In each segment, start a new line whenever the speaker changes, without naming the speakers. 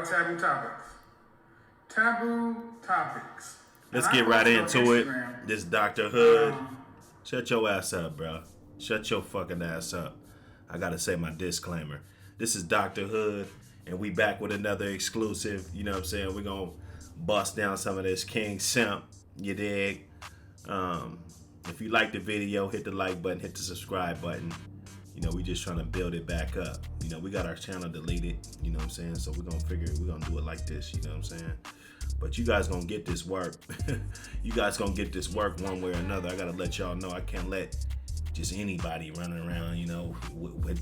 about taboo topics. Taboo topics.
Let's get right into it. This Dr. Hood. Shut your ass up, bro. Shut your fucking ass up. I gotta say my disclaimer. This is Dr. Hood, and we back with another exclusive. You know what I'm saying? We're gonna bust down some of this King Simp. You dig? If you like the video, hit the like button, hit the subscribe button. You know, we just trying to build it back up. You know, we got our channel deleted, you know what I'm saying? So we're gonna do it like this, you know what I'm saying? But you guys gonna get this work. You guys gonna get this work one way or another. I gotta let y'all know I can't let just anybody running around, you know,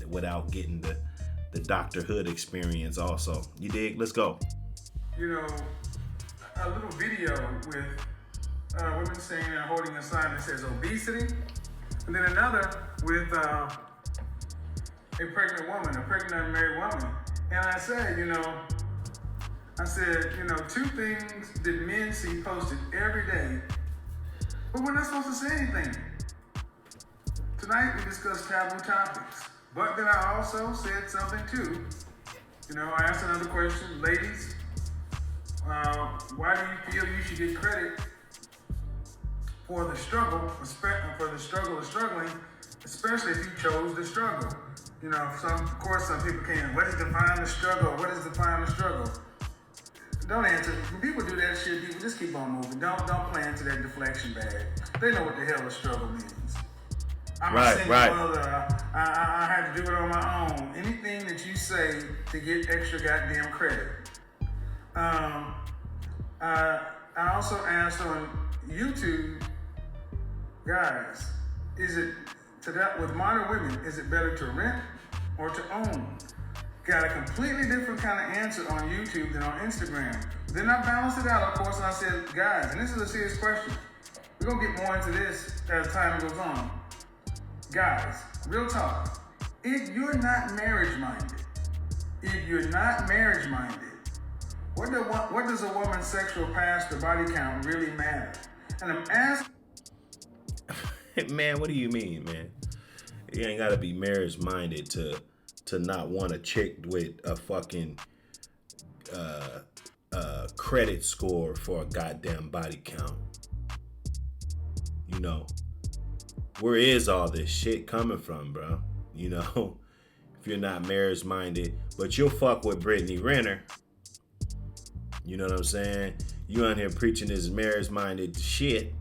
without getting the Dr. Hood experience also. You dig? Let's go.
You know, a little video with women saying and holding a sign that says obesity, and then another with a pregnant woman, a pregnant unmarried woman. And I said, two things that men see posted every day, but we're not supposed to say anything. Tonight we discussed taboo topics, but then I also said something too. I asked another question, ladies, why do you feel you should get credit for the struggle of struggling, especially if you chose the struggle? Of course, some people can. What is define the struggle? What is define the struggle? Don't answer. When people do that shit, people just keep on moving. Don't play into that deflection bag. They know what the hell a struggle means. I'm a single mother. I had to do it on my own. Anything that you say to get extra goddamn credit. I also asked on YouTube, guys, with modern women, is it better to rent or to own? Got a completely different kind of answer on YouTube than on Instagram. Then I balanced it out, of course, and I said, guys, and this is a serious question. We're going to get more into this as time goes on. Guys, real talk. If you're not marriage-minded, what does a woman's sexual past or body count really matter? And I'm asking...
Man, what do you mean, man? You ain't gotta be marriage-minded to not want a chick with a fucking credit score for a goddamn body count. Where is all this shit coming from, bro? If you're not marriage-minded, but you'll fuck with Brittany Renner. You know what I'm saying? You on here preaching this marriage-minded shit.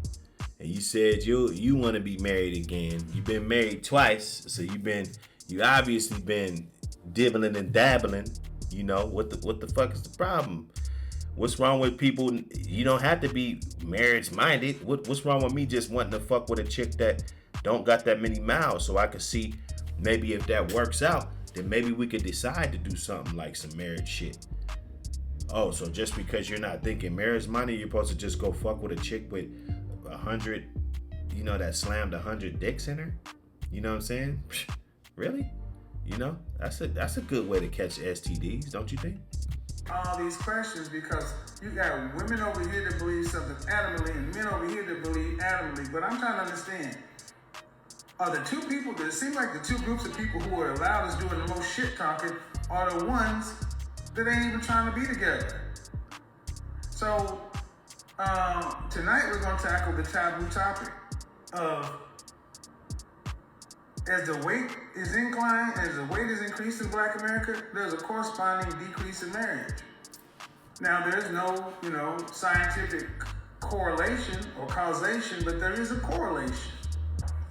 And you said you want to be married again. You've been married twice, so you obviously been dibbling and dabbling. What the fuck is the problem? What's wrong with people? You don't have to be marriage minded. What's wrong with me just wanting to fuck with a chick that don't got that many miles, so I could see maybe if that works out, then maybe we could decide to do something like some marriage shit. Oh, so just because you're not thinking marriage minded, you're supposed to just go fuck with a chick with 100, that slammed 100 dicks in her? You know what I'm saying? Really? That's a good way to catch STDs, don't you think?
All these questions because you got women over here that believe something adamantly and men over here that believe adamantly. But I'm trying to understand, are the two people, it seems like the two groups of people who are the loudest doing the most shit talking are the ones that ain't even trying to be together. So, tonight we're going to tackle the taboo topic of as the weight is increased in Black America, there's a corresponding decrease in marriage. Now, there's no, scientific correlation or causation, but there is a correlation.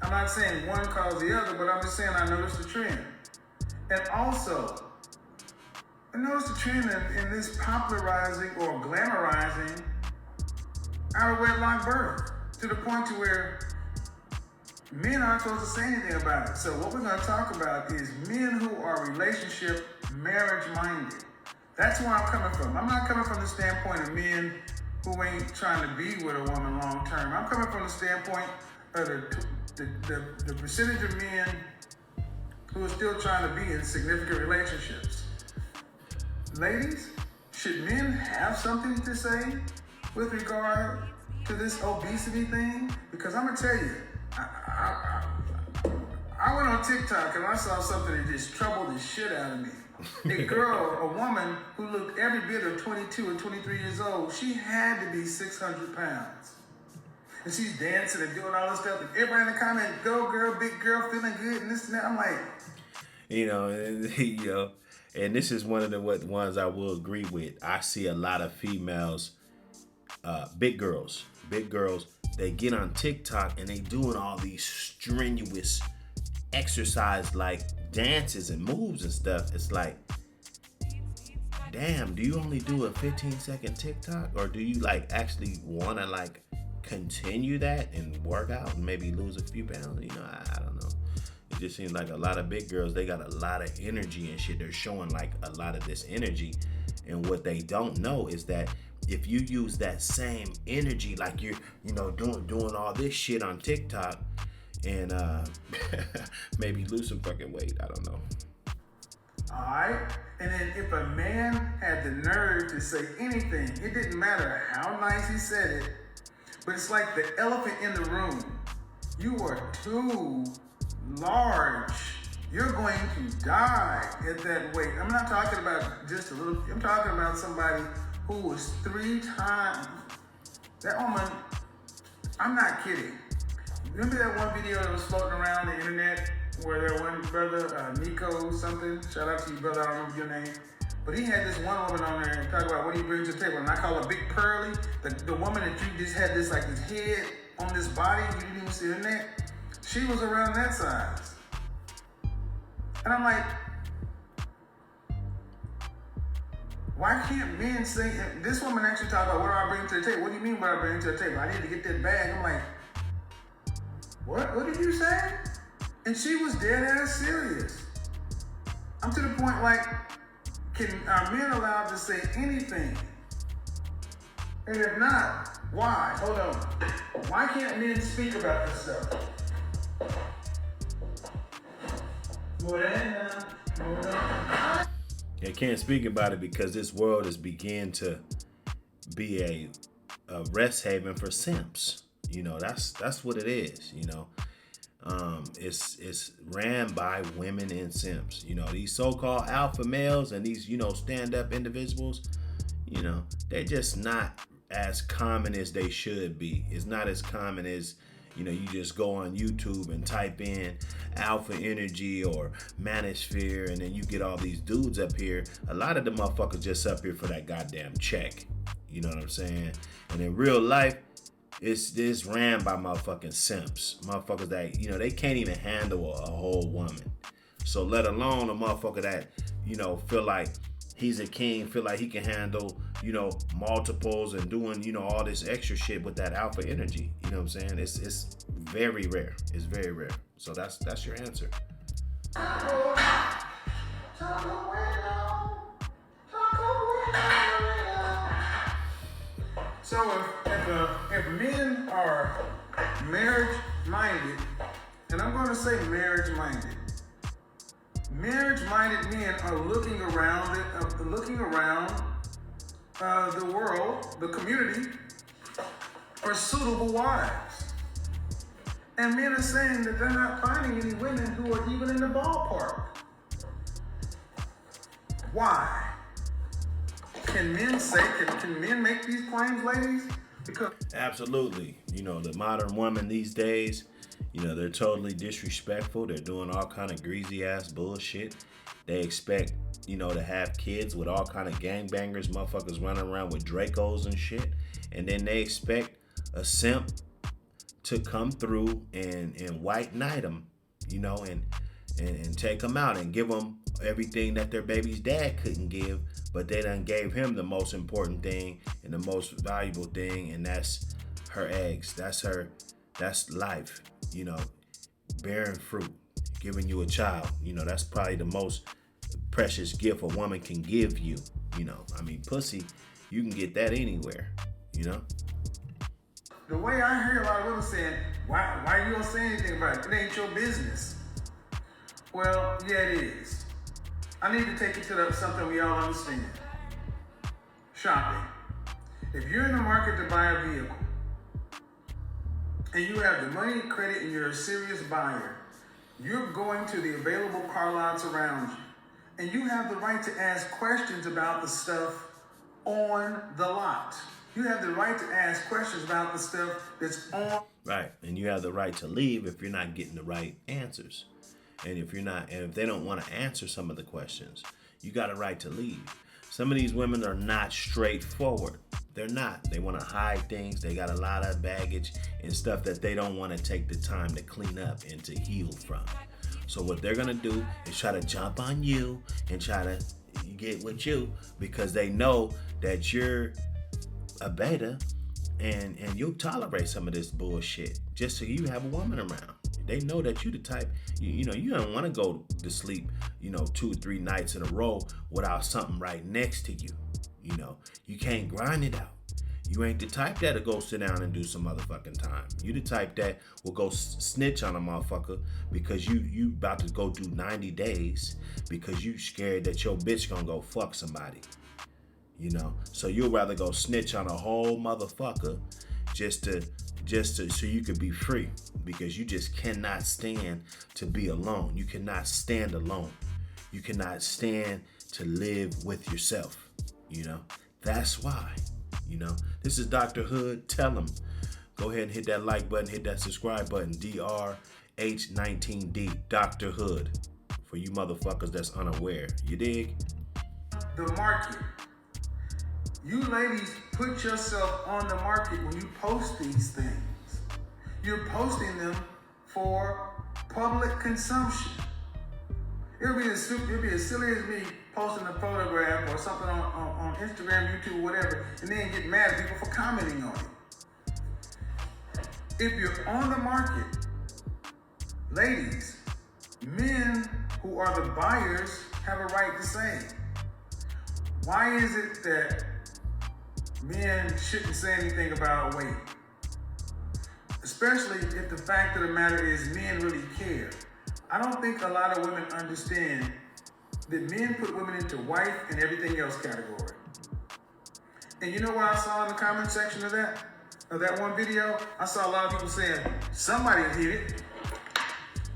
I'm not saying one caused the other, but I'm just saying I noticed the trend. And also, I noticed the trend in this popularizing or glamorizing out of wedlock birth to the point to where men aren't supposed to say anything about it. So what we're going to talk about is men who are relationship marriage-minded. That's where I'm coming from. I'm not coming from the standpoint of men who ain't trying to be with a woman long-term. I'm coming from the standpoint of the percentage of men who are still trying to be in significant relationships. Ladies, should men have something to say with regard to this obesity thing? Because I'm going to tell you, I went on TikTok and I saw something that just troubled the shit out of me. A girl, a woman who looked every bit of 22 or 23 years old, she had to be 600 pounds. And she's dancing and doing all this stuff. And everybody in the comment, go girl, big girl, feeling good, and this and that. I'm like,
and this is one of the ones I will agree with. I see a lot of females, big girls, they get on TikTok and they doing all these strenuous exercise like dances and moves and stuff. It's like, damn, do you only do a 15-second TikTok, or do you like actually want to like continue that and work out and maybe lose a few pounds? I don't know. It just seems like a lot of big girls, they got a lot of energy and shit. They're showing like a lot of this energy, and what they don't know is that if you use that same energy, like you're doing all this shit on TikTok, and maybe lose some fucking weight. I don't know.
alright? And then if a man had the nerve to say anything, it didn't matter how nice he said it, but it's like the elephant in the room. You are too large. You're going to die at that weight. I'm not talking about just a little, I'm talking about somebody who was 3 times. That woman, I'm not kidding. Remember that one video that was floating around the internet where that one brother, Nico something, shout out to you brother, I don't remember your name, but he had this one woman on there and talk about what he brings to the table, and I call her Big Pearly, the woman that you just had this like this head on this body, you didn't even see her neck. She was around that size. And I'm like, why can't men say, this woman actually talked about what do I bring to the table? What do you mean what I bring to the table? I need to get that bag. I'm like, what did you say? And she was dead ass serious. I'm to the point like, are men allowed to say anything? And if not, why? Hold on. Why can't men speak about this stuff?
They can't speak about it because this world is beginning to be a rest haven for simps. That's what it is. It's ran by women and simps. These so-called alpha males and these stand-up individuals. They're just not as common as they should be. It's not as common as you just go on YouTube and type in alpha energy or manosphere, and then you get all these dudes up here. A lot of the motherfuckers just up here for that goddamn check. You know what I'm saying? And in real life, it's ran by motherfucking simps. Motherfuckers that, they can't even handle a whole woman. So let alone a motherfucker that, feel like he's a king, feel like he can handle, multiples and doing, all this extra shit with that alpha energy. You know what I'm saying? It's very rare. It's very rare. So that's your answer.
So if men are marriage-minded, and I'm going to say marriage-minded men are looking around the world, the community, for suitable wives. And men are saying that they're not finding any women who are even in the ballpark. Why? Can men make these claims, ladies? Because
absolutely. The modern woman these days, they're totally disrespectful. They're doing all kind of greasy ass bullshit. They expect, to have kids with all kind of gangbangers, motherfuckers running around with Dracos and shit. And then they expect a simp to come through and white knight them, and take them out and give them everything that their baby's dad couldn't give, but they done gave him the most important thing and the most valuable thing, and that's her eggs. That's life, bearing fruit, giving you a child. That's probably the most precious gift a woman can give you. Pussy, you can get that anywhere,
The way I hear a lot of women saying, why you don't say anything about it? It ain't your business. Well, yeah, it is. I need to take you to something we all understand. Shopping. If you're in the market to buy a vehicle, and you have the money and credit and you're a serious buyer, you're going to the available car lots around you. And you have the right to ask questions about the stuff on the lot. You have the right to ask questions about the stuff that's on.
Right. And you have the right to leave if you're not getting the right answers. And if they don't want to answer some of the questions, you got a right to leave. Some of these women are not straightforward. They're not. They want to hide things. They got a lot of baggage and stuff that they don't want to take the time to clean up and to heal from. So what they're going to do is try to jump on you and try to get with you because they know that you're a beta and you'll tolerate some of this bullshit just so you have a woman around. They know that you the type, you don't want to go to sleep, 2 or 3 nights in a row without something right next to you. You can't grind it out. You ain't the type that'll go sit down and do some motherfucking time. You the type that will go snitch on a motherfucker because you about to go do 90 days because you scared that your bitch gonna go fuck somebody. So you'll rather go snitch on a whole motherfucker just to so you could be free because you just cannot stand to be alone. You cannot stand alone. You cannot stand to live with yourself. That's why. This is Dr. Hood. Tell them. Go ahead and hit that like button, hit that subscribe button. DRH19D, Dr. Hood. For you motherfuckers that's unaware. You dig?
The market. You ladies put yourself on the market when you post these things. You're posting them for public consumption. It'll be as silly as me posting a photograph or something on Instagram, YouTube, whatever, and then get mad at people for commenting on it. If you're on the market, ladies, men who are the buyers have a right to say, why is it that men shouldn't say anything about weight? Especially if the fact of the matter is men really care. I don't think a lot of women understand that men put women into wife and everything else category. And you know what I saw in the comment section of that one video? I saw a lot of people saying, somebody hit it.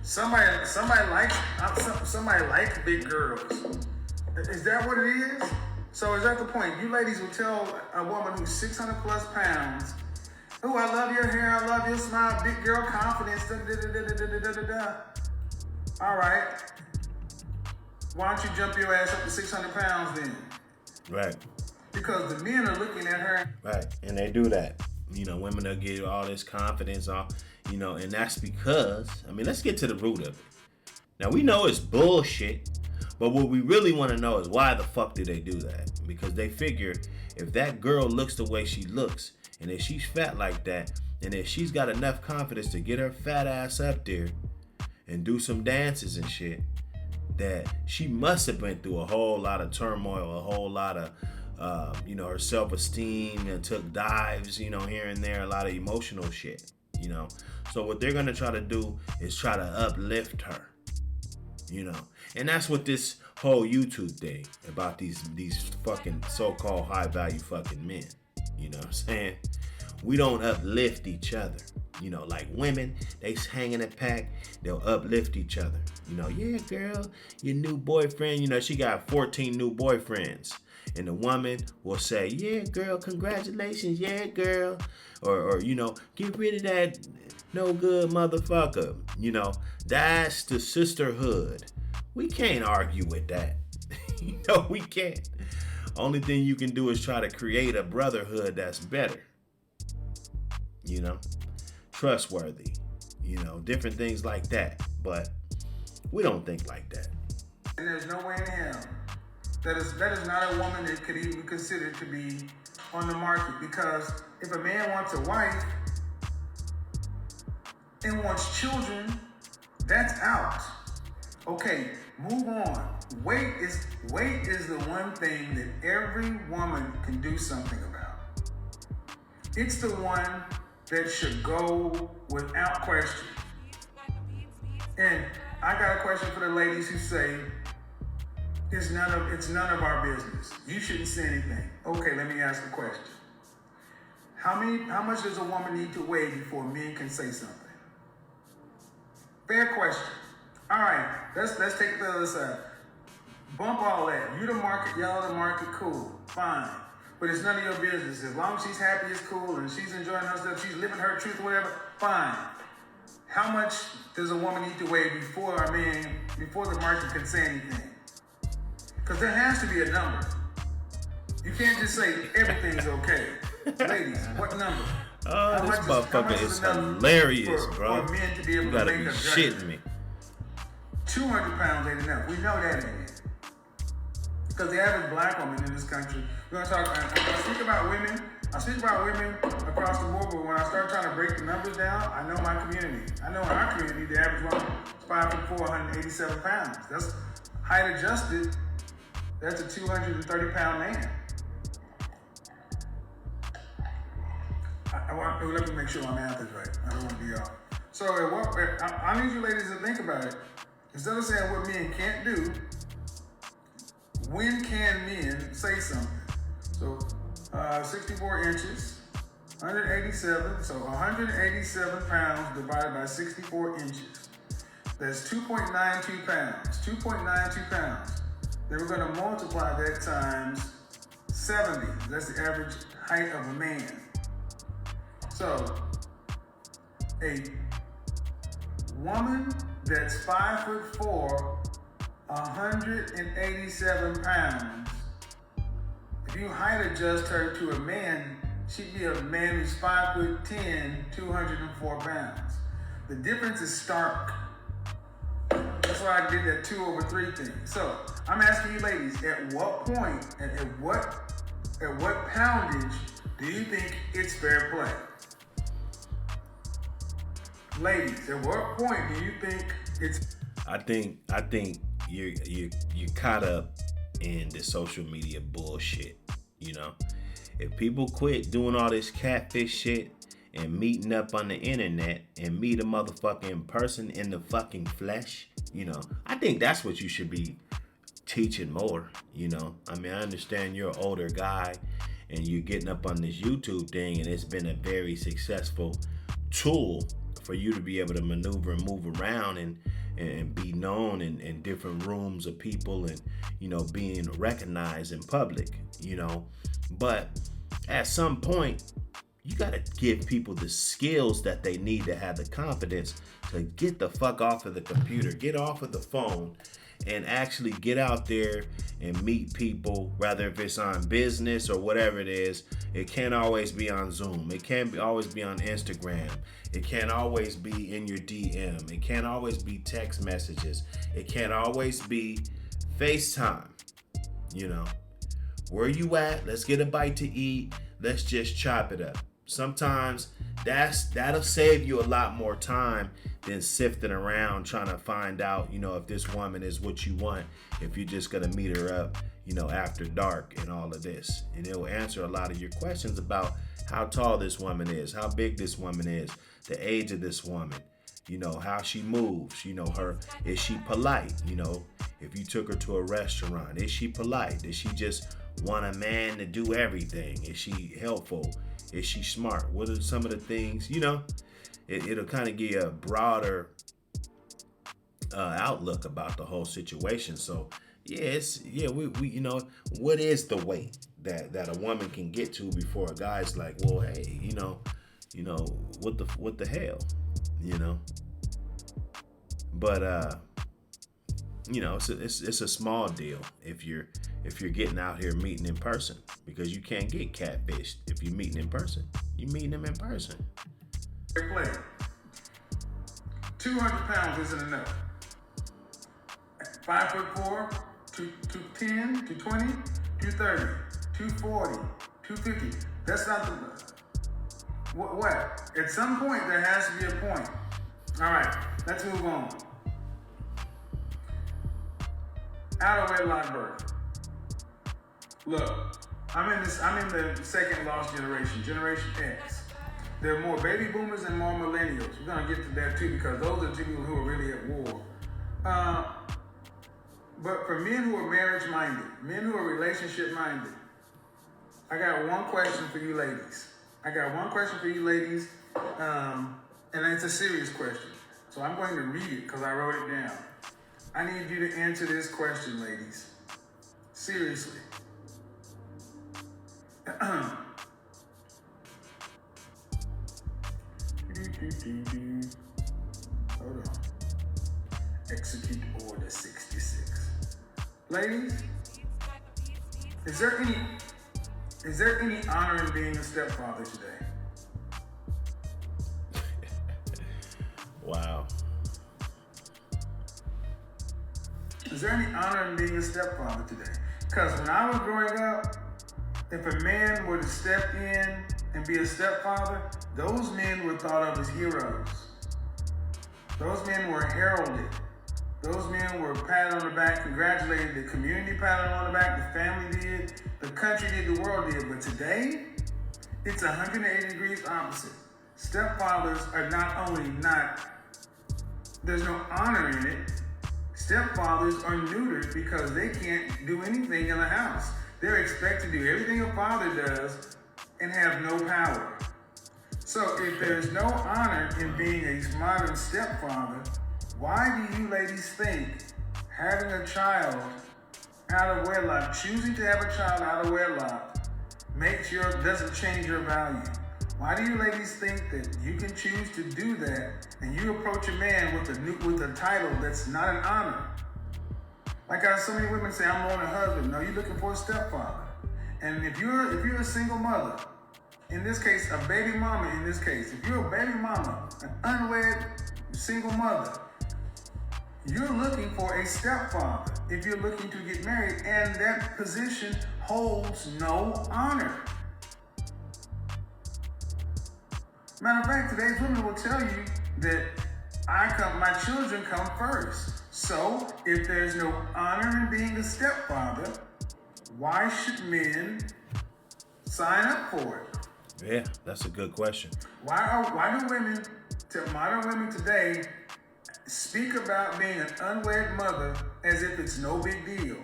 Somebody likes big girls. Is that what it is? So is that the point? You ladies will tell a woman who's 600 plus pounds, oh, I love your hair, I love your smile, big girl confidence, All right. Why don't you jump your ass up to 600 pounds then?
Right.
Because the men are looking at her.
Right. And they do that. Women will get all this confidence off, and that's because, let's get to the root of it. Now, we know it's bullshit, but what we really want to know is why the fuck did they do that? Because they figure if that girl looks the way she looks, and if she's fat like that, and if she's got enough confidence to get her fat ass up there and do some dances and shit, that she must have been through a whole lot of turmoil, a whole lot of, her self-esteem and took dives, here and there, a lot of emotional shit, So what they're going to try to do is try to uplift her, And that's what this whole YouTube thing about these fucking so-called high-value fucking men, you know what I'm saying? We don't uplift each other. Like women, they hang in a pack, they'll uplift each other. Yeah, girl, your new boyfriend, she got 14 new boyfriends. And the woman will say, yeah, girl, congratulations, yeah, girl. Or get rid of that no good motherfucker. That's the sisterhood. We can't argue with that. We can't. Only thing you can do is try to create a brotherhood that's better. Trustworthy, different things like that. But we don't think like that.
And there's no way in hell that is not a woman that could even be considered to be on the market, because if a man wants a wife and wants children, that's out. Okay, move on. Weight is the one thing that every woman can do something about. It's the one that should go without question. And I got a question for the ladies who say, it's none of our business. You shouldn't say anything. Okay, let me ask a question. How much does a woman need to weigh before men can say something? Fair question. All right, let's take the other side. Bump all that. You the market, y'all the market, cool, fine. But it's none of your business. As long as she's happy, it's cool, and she's enjoying herself, she's living her truth, whatever, fine. How much does a woman need to weigh before the market can say anything? Because there has to be a number. You can't just say everything's okay. Ladies, what number?
Oh, this motherfucker is hilarious, bro.
For men to be able
You
to
gotta
make
be
a
shitting
judgment.
me.
200 pounds ain't enough. We know that ain't it. Because the average black woman in this country, we're gonna talk. I speak about women. I speak about women across the board, but when I start trying to break the numbers down, I know my community. I know in our community, the average woman is 5'4", 187 pounds. That's height adjusted. That's a 230-pound man. Let me make sure my math is right. I don't want to be off. So I need you ladies to think about it. Instead of saying what men can't do, when can men say something? So 64 inches, 187. So 187 pounds divided by 64 inches. That's 2.92 pounds. 2.92 pounds. Then we're going to multiply that times 70. That's the average height of a man. So, a woman that's 5'4", 187 pounds, if you height adjust her to a man, she'd be a man who's 5'10", 204 pounds. The difference is stark. That's why I did that 2/3 thing. So, I'm asking you ladies, at what point, and at what poundage do you think it's fair play? Ladies, at what point do you think it's?
I think you're caught up in the social media bullshit. You know, if people quit doing all this catfish shit and meeting up on the internet and meet a motherfucker in person in the fucking flesh, you know, I think that's what you should be teaching more. You know, I mean, I understand you're an older guy and you're getting up on this YouTube thing, and it's been a very successful tool for you to be able to maneuver and move around and be known in different rooms of people, and, you know, being recognized in public, you know. But at some point, you got to give people the skills that they need to have the confidence to get the fuck off of the computer, get off of the phone, and actually get out there and meet people, whether if it's on business or whatever it is. It can't always be on Zoom. It can't always be on Instagram. It can't always be in your DM. It can't always be text messages. It can't always be FaceTime. You know, where you at? Let's get a bite to eat. Let's just chop it up. Sometimes that'll save you a lot more time than sifting around trying to find out, you know, if this woman is what you want, if you're just gonna meet her up, you know, after dark and all of this. And it will answer a lot of your questions about how tall this woman is, how big this woman is, the age of this woman, you know, how she moves, you know, is she polite? You know, if you took her to a restaurant, is she polite? Does she just want a man to do everything? Is she helpful? Is she smart? What are some of the things, you know? It'll kind of give you a broader outlook about the whole situation. So we you know, what is the weight that a woman can get to before a guy's like, well, hey, you know, what the hell, you know? But you know, it's a small deal if you're getting out here meeting in person, because you can't get catfished if you're meeting in person. You're meeting them in person.
Play. 200 pounds isn't enough. 5'4", 210, 220, 230, 240, 250. That's not the what? At some point there has to be a point. All right, let's move on. Out of wedlock birth. Look, I'm in the second lost generation, Generation X. There are more baby boomers and more millennials. We're gonna get to that too, because those are two people who are really at war. But for men who are marriage minded, men who are relationship minded, I got one question for you ladies. And it's a serious question. So I'm going to read it because I wrote it down. I need you to answer this question, ladies. Seriously. Hold on. Execute Order 66. Ladies, is there any honor in being a stepfather today?
Wow.
Is there any honor in being a stepfather today? Because when I was growing up, if a man were to step in and be a stepfather, those men were thought of as heroes. Those men were heralded. Those men were patted on the back, congratulated. The community patted on the back, the family did, the country did, the world did. But today, it's 180 degrees opposite. Stepfathers are not only not, there's no honor in it. Stepfathers are neutered because they can't do anything in the house. They're expected to do everything a father does and have no power. So if there's no honor in being a modern stepfather, why do you ladies think having a child out of wedlock, choosing to have a child out of wedlock, doesn't change your value? Why do you ladies think that you can choose to do that and you approach a man with a title that's not an honor? Like so many women say, I'm wanting a husband. No, you're looking for a stepfather. And if you're a single mother, in this case, a baby mama in this case, if you're a baby mama, an unwed single mother, you're looking for a stepfather if you're looking to get married, and that position holds no honor. Matter of fact, today's women will tell you that my children come first. So, if there's no honor in being a stepfather, why should men sign up for it?
Yeah, that's a good question.
Why do modern women today speak about being an unwed mother as if it's no big deal?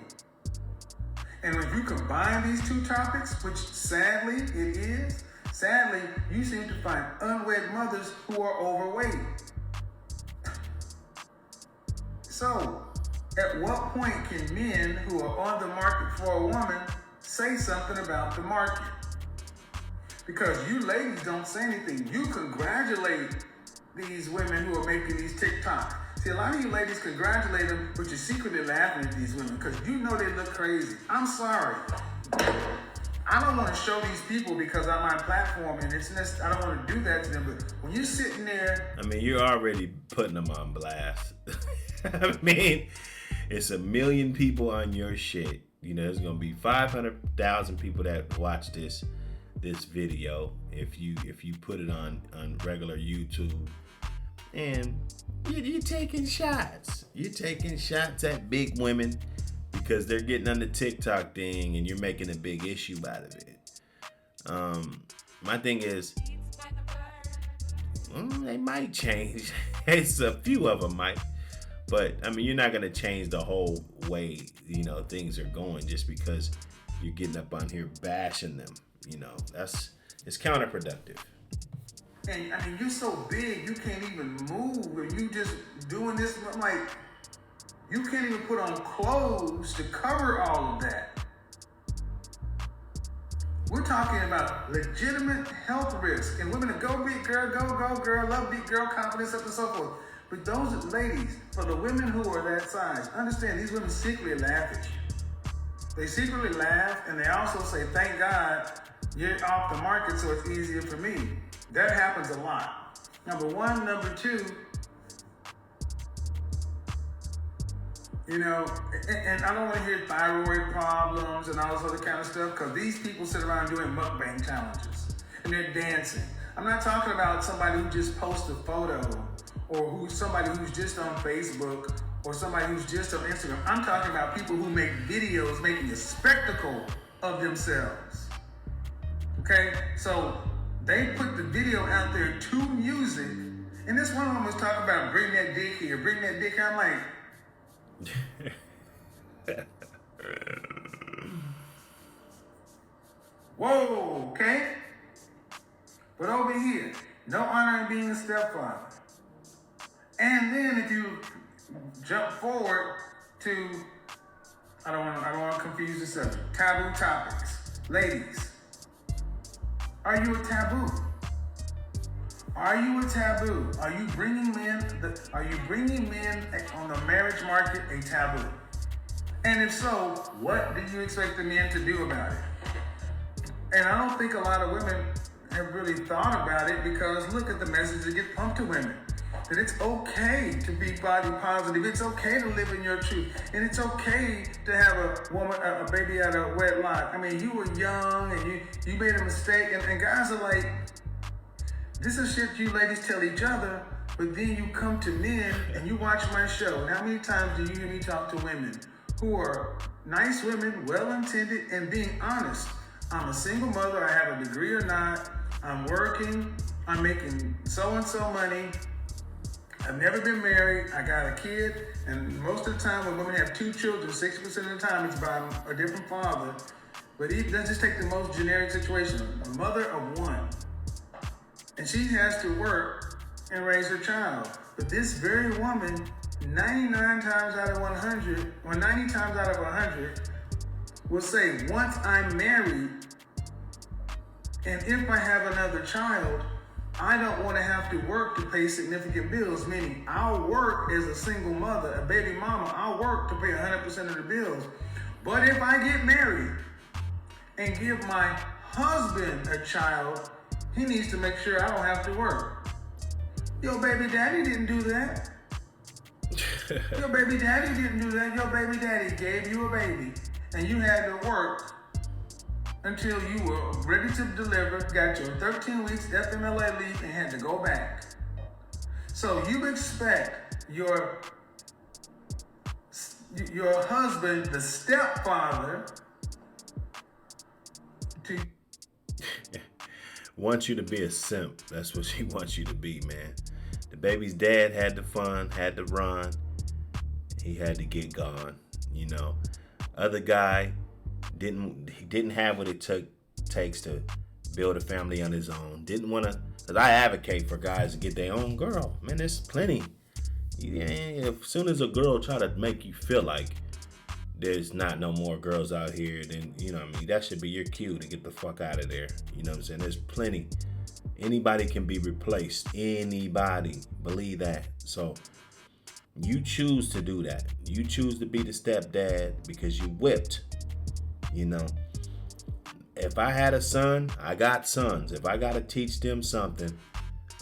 And when you combine these two topics, which sadly it is, you seem to find unwed mothers who are overweight. So, at what point can men who are on the market for a woman say something about the market? Because you ladies don't say anything. You congratulate these women who are making these TikToks. See, a lot of you ladies congratulate them, but you're secretly laughing at these women because you know they look crazy. I'm sorry. I don't want to show these people because I'm on platform and I don't want to do that to them. But when you're sitting there,
I mean, you're already putting them on blast. I mean, it's 1 million people on your shit. You know, there's gonna be 500,000 people that watch this video if you put it on regular YouTube, and you're taking shots. You're taking shots at big women because they're getting on the TikTok thing, and you're making a big issue out of it. My thing is, they might change. It's a few of them might. But, I mean, you're not going to change the whole way, things are going just because you're getting up on here bashing them. It's counterproductive.
And, I mean, you're so big, you can't even move. And you just doing this, like, you can't even put on clothes to cover all of that. We're talking about legitimate health risk. And women that go big girl, go girl, love big girl, confidence, up and so forth. But those ladies, for the women who are that size, understand these women secretly laugh at you. They secretly laugh, and they also say, thank God you're off the market so it's easier for me. That happens a lot. Number one. Number two, and I don't want to hear thyroid problems and all this other kind of stuff, because these people sit around doing mukbang challenges, and they're dancing. I'm not talking about somebody who just posts a photo, or somebody who's just on Facebook, or somebody who's just on Instagram. I'm talking about people who make videos making a spectacle of themselves. Okay? So they put the video out there to music, and this one woman was talking about bring that dick here, bring that dick here. I'm like, whoa, okay? But over here, no honor in being a stepfather. And then if you jump forward to I don't want to confuse the subject. Taboo topics. Ladies, are you a taboo? Are you a taboo? Are you bringing men on the marriage market a taboo? And if so, what do you expect the men to do about it? And I don't think a lot of women have really thought about it, because look at the message that gets pumped to women. That it's okay to be body positive. It's okay to live in your truth. And it's okay to have a baby out of wedlock. I mean, you were young and you made a mistake. And guys are like, this is shit you ladies tell each other, but then you come to men and you watch my show. And how many times do you hear me talk to women who are nice women, well-intended, and being honest? I'm a single mother, I have a degree or not, I'm working, I'm making so-and-so money, I've never been married, I got a kid, and most of the time when women have 2 children, 60% of the time it's by a different father. But let's just take the most generic situation, a mother of 1. And she has to work and raise her child. But this very woman, 99 times out of 100, or 90 times out of 100, will say, once I'm married, and if I have another child, I don't want to have to work to pay significant bills, meaning I'll work as a single mother, a baby mama, I'll work to pay 100% of the bills. But if I get married and give my husband a child, he needs to make sure I don't have to work. Your baby daddy didn't do that. Your baby daddy didn't do that. Your baby daddy gave you a baby, and you had to work until you were ready to deliver, got your 13 weeks FMLA leave, and had to go back. So you expect your husband, the stepfather, to
wants you to be a simp. That's what she wants you to be, man. The baby's dad had the fun, had to run. He had to get gone, you know. Other guy didn't have what it takes to build a family on his own. Didn't want to, because I advocate for guys to get their own girl. Man, there's plenty. As soon as a girl try to make you feel like there's not no more girls out here, then, you know what I mean, that should be your cue to get the fuck out of there. You know what I'm saying? There's plenty. Anybody can be replaced. Anybody. Believe that. So you choose to do that. You choose to be the stepdad because you whipped. You know, if I had a son, I got sons. If I got to teach them something,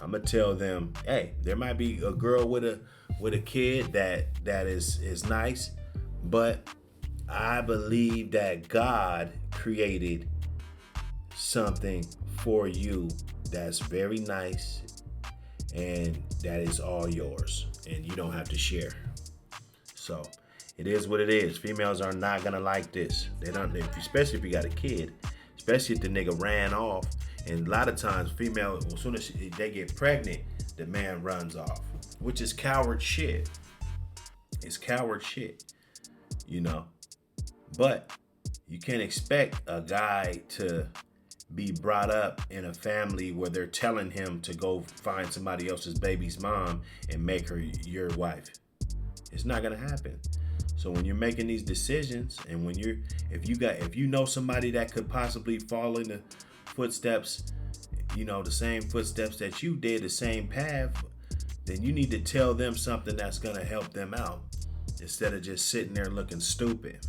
I'm going to tell them, hey, there might be a girl with a kid that is nice, but I believe that God created something for you that's very nice and that is all yours, and you don't have to share. So it is what it is. Females are not gonna like this. They don't, especially if you got a kid, especially if the nigga ran off. And a lot of times, females, as soon as they get pregnant, the man runs off, which is coward shit. It's coward shit, you know. But you can't expect a guy to be brought up in a family where they're telling him to go find somebody else's baby's mom and make her your wife. It's not gonna happen. So when you're making these decisions, and when if you know somebody that could possibly fall in the footsteps, you know, the same footsteps that you did, the same path, then you need to tell them something that's gonna help them out instead of just sitting there looking stupid.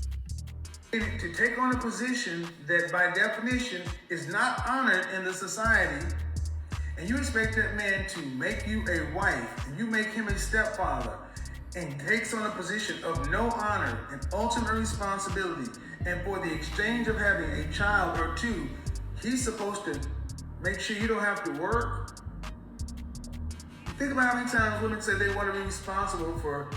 To take on a position that by definition is not honored in the society, and you expect that man to make you a wife, and you make him a stepfather, and takes on a position of no honor and ultimate responsibility, and for the exchange of having a child or two, he's supposed to make sure you don't have to work. Think about how many times women say they want to be responsible for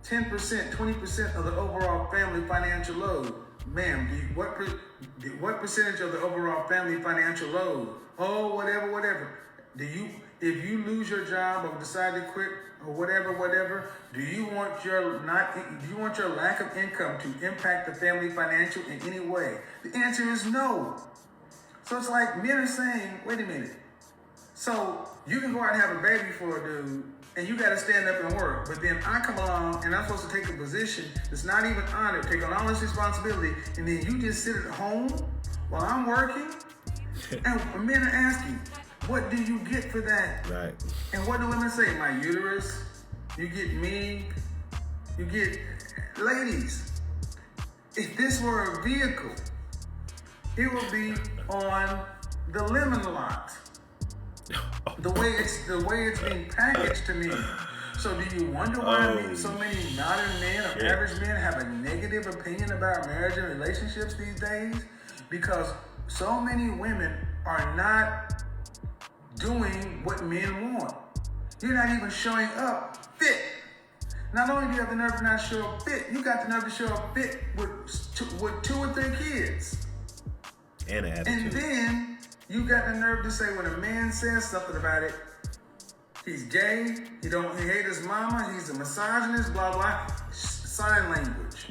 10%, 20% of the overall family financial load. Ma'am, what percentage of the overall family financial load? Oh, whatever. If you lose your job or decide to quit or whatever, do you want your lack of income to impact the family financial in any way? The answer is no. So it's like men are saying, wait a minute. So you can go out and have a baby for a dude, and you got to stand up and work. But then I come along and I'm supposed to take a position that's not even honored, take on all this responsibility, and then you just sit at home while I'm working, and men are asking, what do you get for that?
Right.
And what do women say? My uterus, you get me, you get... Ladies, if this were a vehicle, it would be on the lemon lot. The way it's being packaged to me. So do you wonder why so many modern men or average men have a negative opinion about marriage and relationships these days? Because so many women are not doing what men want. You're not even showing up fit. Not only do you have the nerve to not show up fit, you got the nerve to show up fit with 2 or 3 kids.
And an attitude.
And then you got the nerve to say when a man says something about it, he's gay, he hate his mama, he's a misogynist, blah, blah, sign language.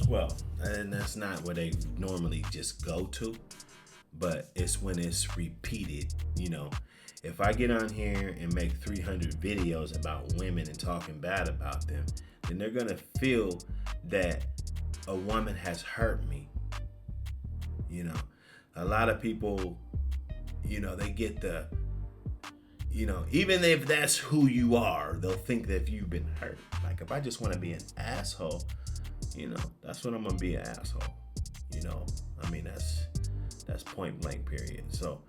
Well, and that's not where they normally just go to, but it's when it's repeated, If I get on here and make 300 videos about women and talking bad about them, then they're gonna feel that a woman has hurt me. A lot of people, they get the, even if that's who you are, they'll think that if you've been hurt. Like if I just want to be an asshole, that's what I'm gonna be, an asshole. That's point blank period. So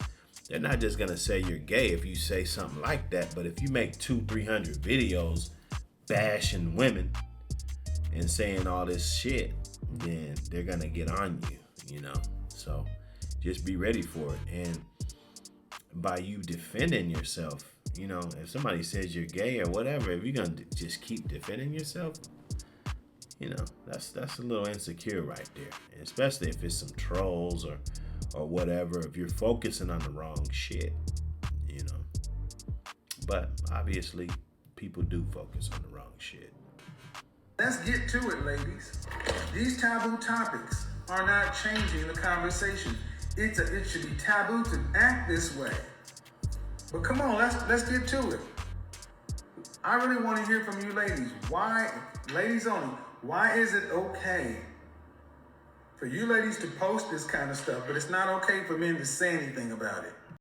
they're not just gonna say you're gay if you say something like that, but if you make 200-300 videos bashing women and saying all this shit, then they're gonna get on you, So just be ready for it. And by you defending yourself, if somebody says you're gay or whatever, if you're gonna just keep defending yourself, that's a little insecure right there. And especially if it's some trolls or whatever, if you're focusing on the wrong shit, But obviously, people do focus on the wrong shit.
Let's get to it, ladies. These taboo topics are not changing the conversation. It should be taboo to act this way. But come on, let's get to it. I really want to hear from you ladies. Why, ladies only, why is it okay for you ladies to post this kind of stuff, but it's not okay for men to say anything about it?